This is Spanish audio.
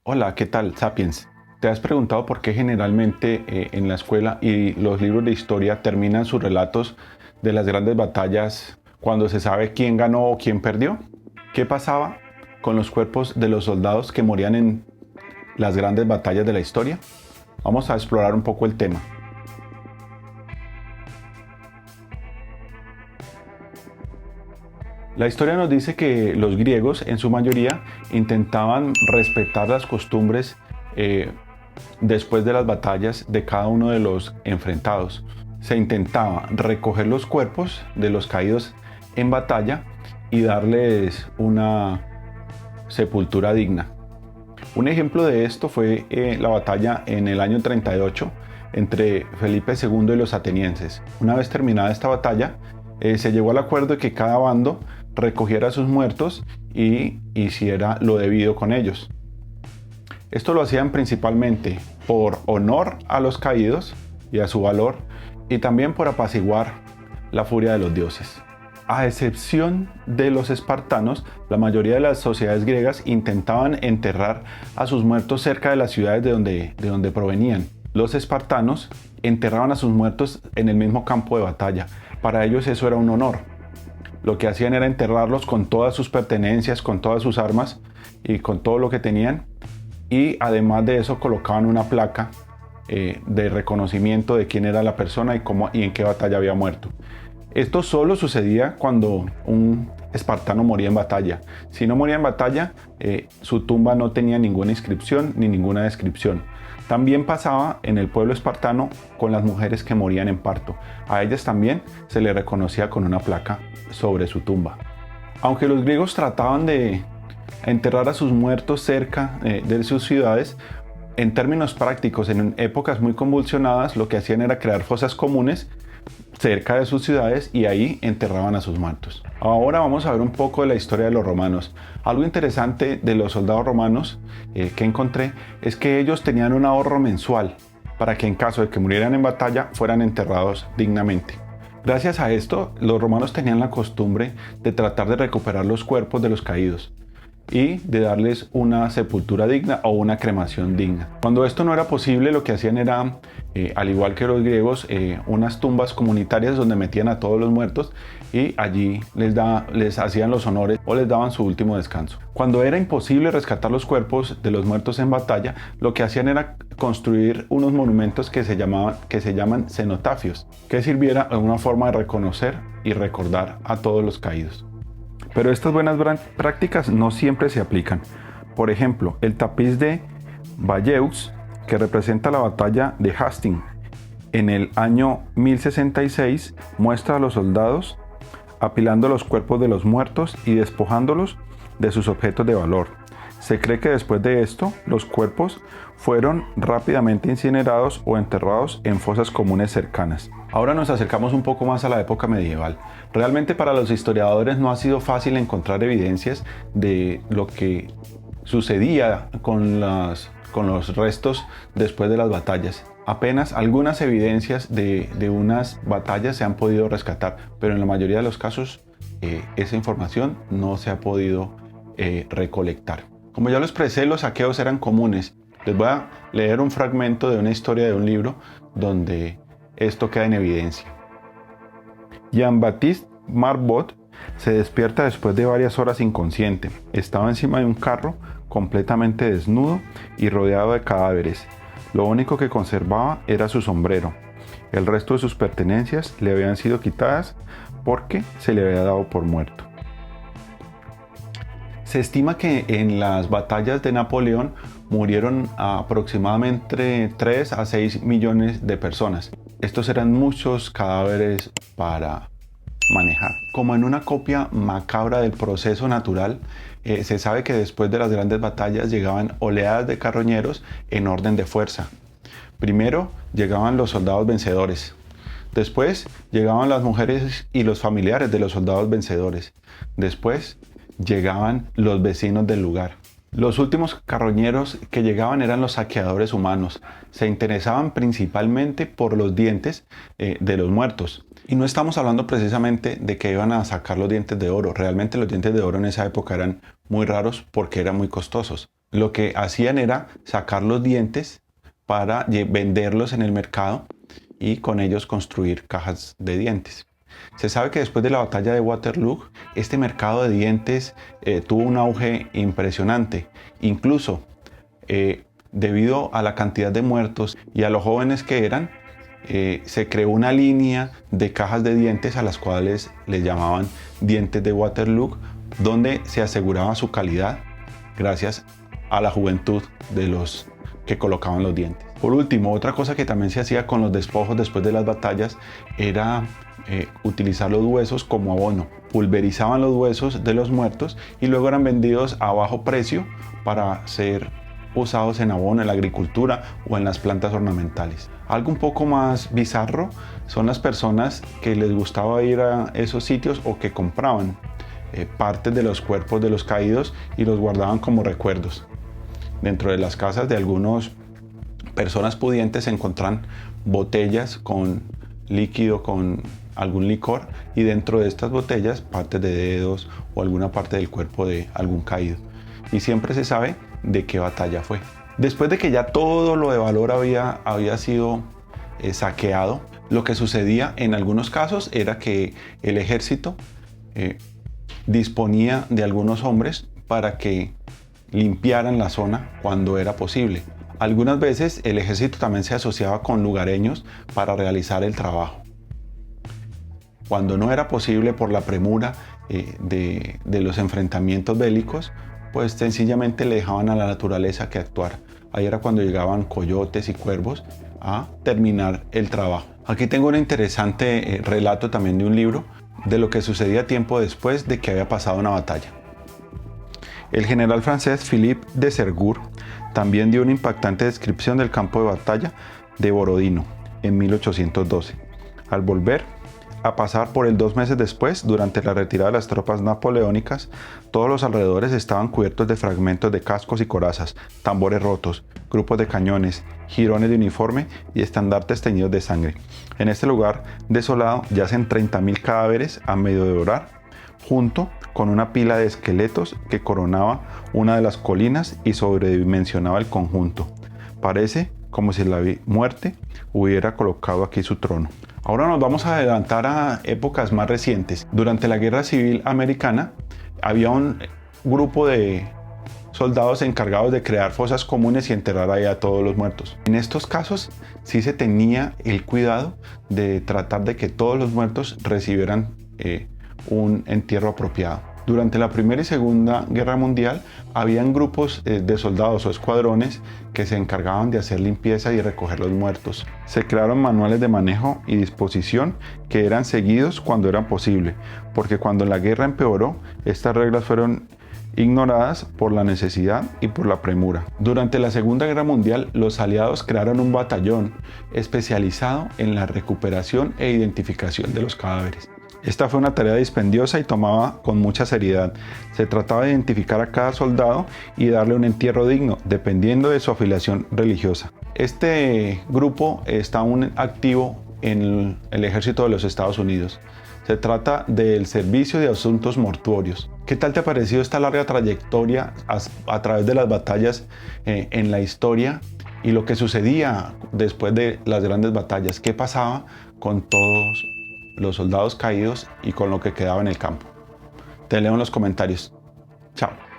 Hola, ¿qué tal, Sapiens? ¿Te has preguntado por qué generalmente en la escuela y los libros de historia terminan sus relatos de las grandes batallas cuando se sabe quién ganó o quién perdió? ¿Qué pasaba con los cuerpos de los soldados que morían en las grandes batallas de la historia? Vamos a explorar un poco el tema. La historia nos dice que los griegos, en su mayoría, intentaban respetar las costumbres eh, después de las batallas de cada uno de los enfrentados. Se intentaba recoger los cuerpos de los caídos en batalla y darles una sepultura digna. Un ejemplo de esto fue la batalla en el año 38 entre Felipe II y los atenienses. Una vez terminada esta batalla, se llegó al acuerdo de que cada bando recogiera a sus muertos y hiciera lo debido con ellos. Esto lo hacían principalmente por honor a los caídos y a su valor, y también por apaciguar la furia de los dioses. A excepción de los espartanos, la mayoría de las sociedades griegas intentaban enterrar a sus muertos cerca de las ciudades de donde provenían. Los espartanos enterraban a sus muertos en el mismo campo de batalla. Para ellos eso era un honor. Lo que hacían era enterrarlos con todas sus pertenencias, con todas sus armas y con todo lo que tenían. Y además de eso colocaban una placa de reconocimiento de quién era la persona y en qué batalla había muerto. Esto solo sucedía cuando un espartano moría en batalla. Si no moría en batalla, su tumba no tenía ninguna inscripción ni ninguna descripción. También pasaba en el pueblo espartano con las mujeres que morían en parto. A ellas también se les reconocía con una placa sobre su tumba. Aunque los griegos trataban de enterrar a sus muertos cerca de sus ciudades, en términos prácticos, en épocas muy convulsionadas, lo que hacían era crear fosas comunes cerca de sus ciudades y ahí enterraban a sus muertos. Ahora vamos a ver un poco de la historia de los romanos. Algo interesante de los soldados romanos que encontré es que ellos tenían un ahorro mensual para que en caso de que murieran en batalla fueran enterrados dignamente. Gracias a esto, los romanos tenían la costumbre de tratar de recuperar los cuerpos de los caídos y de darles una sepultura digna o una cremación digna. Cuando esto no era posible, lo que hacían era, al igual que los griegos, unas tumbas comunitarias donde metían a todos los muertos y allí les hacían los honores o les daban su último descanso. Cuando era imposible rescatar los cuerpos de los muertos en batalla, lo que hacían era construir unos monumentos que se llaman cenotafios, que sirviera de una forma de reconocer y recordar a todos los caídos. Pero estas buenas prácticas no siempre se aplican. Por ejemplo, el tapiz de Bayeux, que representa la batalla de Hastings en el año 1066, muestra a los soldados apilando los cuerpos de los muertos y despojándolos de sus objetos de valor. Se cree que después de esto, los cuerpos fueron rápidamente incinerados o enterrados en fosas comunes cercanas. Ahora nos acercamos un poco más a la época medieval. Realmente para los historiadores no ha sido fácil encontrar evidencias de lo que sucedía con los restos después de las batallas. Apenas algunas evidencias de unas batallas se han podido rescatar, pero en la mayoría de los casos esa información no se ha podido recolectar. Como ya lo expresé, los saqueos eran comunes. Les voy a leer un fragmento de una historia de un libro donde esto queda en evidencia. Jean-Baptiste Marbotte se despierta después de varias horas inconsciente. Estaba encima de un carro completamente desnudo y rodeado de cadáveres. Lo único que conservaba era su sombrero. El resto de sus pertenencias le habían sido quitadas porque se le había dado por muerto. Se estima que en las batallas de Napoleón murieron aproximadamente 3 a 6 millones de personas. Estos eran muchos cadáveres para manejar. Como en una copia macabra del proceso natural, se sabe que después de las grandes batallas llegaban oleadas de carroñeros en orden de fuerza. Primero llegaban los soldados vencedores. Después llegaban las mujeres y los familiares de los soldados vencedores. Después llegaban los vecinos del lugar. Los últimos carroñeros que llegaban eran los saqueadores humanos. Se interesaban principalmente por los dientes de los muertos. Y no estamos hablando precisamente de que iban a sacar los dientes de oro. Realmente los dientes de oro en esa época eran muy raros porque eran muy costosos. lo que hacían era sacar los dientes para venderlos en el mercado y con ellos construir cajas de dientes. Se sabe que después de la batalla de Waterloo, este mercado de dientes tuvo un auge impresionante. Incluso debido a la cantidad de muertos y a los jóvenes que eran, se creó una línea de cajas de dientes a las cuales les llamaban dientes de Waterloo, donde se aseguraba su calidad gracias a la juventud de los que colocaban los dientes. Por último, otra cosa que también se hacía con los despojos después de las batallas era utilizar los huesos como abono. Pulverizaban los huesos de los muertos y luego eran vendidos a bajo precio para ser usados en abono, en la agricultura o en las plantas ornamentales. Algo un poco más bizarro son las personas que les gustaba ir a esos sitios o que compraban partes de los cuerpos de los caídos y los guardaban como recuerdos. Dentro de las casas de algunas personas pudientes se encuentran botellas con líquido, con algún licor, y dentro de estas botellas partes de dedos o alguna parte del cuerpo de algún caído. Y siempre se sabe de qué batalla fue. Después de que ya todo lo de valor había sido saqueado, lo que sucedía en algunos casos era que el ejército disponía de algunos hombres para que limpiaran la zona cuando era posible. Algunas veces el ejército también se asociaba con lugareños para realizar el trabajo. Cuando no era posible por la premura de los enfrentamientos bélicos, pues sencillamente le dejaban a la naturaleza que actuara. Ahí era cuando llegaban coyotes y cuervos a terminar el trabajo. Aquí tengo un interesante relato también de un libro de lo que sucedía tiempo después de que había pasado una batalla. El general francés Philippe de Ségur también dio una impactante descripción del campo de batalla de Borodino en 1812. Al volver a pasar por él 2 meses después, durante la retirada de las tropas napoleónicas, todos los alrededores estaban cubiertos de fragmentos de cascos y corazas, tambores rotos, grupos de cañones, jirones de uniforme y estandartes teñidos de sangre. En este lugar desolado yacen 30.000 cadáveres a medio devorar, junto con una pila de esqueletos que coronaba una de las colinas y sobredimensionaba el conjunto. Parece como si la muerte hubiera colocado aquí su trono. Ahora nos vamos a adelantar a épocas más recientes. Durante la Guerra Civil Americana había un grupo de soldados encargados de crear fosas comunes y enterrar ahí a todos los muertos. En estos casos sí se tenía el cuidado de tratar de que todos los muertos recibieran un entierro apropiado. Durante la Primera y Segunda Guerra Mundial habían grupos de soldados o escuadrones que se encargaban de hacer limpieza y recoger los muertos. Se crearon manuales de manejo y disposición que eran seguidos cuando era posible, porque cuando la guerra empeoró, estas reglas fueron ignoradas por la necesidad y por la premura. Durante la Segunda Guerra Mundial, los aliados crearon un batallón especializado en la recuperación e identificación de los cadáveres. Esta fue una tarea dispendiosa y tomada con mucha seriedad. Se trataba de identificar a cada soldado y darle un entierro digno, dependiendo de su afiliación religiosa. Este grupo está aún activo en el ejército de los Estados Unidos. Se trata del Servicio de Asuntos Mortuorios. ¿Qué tal te ha parecido esta larga trayectoria a través de las batallas en la historia y lo que sucedía después de las grandes batallas? ¿Qué pasaba con todos los soldados caídos y con lo que quedaba en el campo? Te leo en los comentarios. Chao.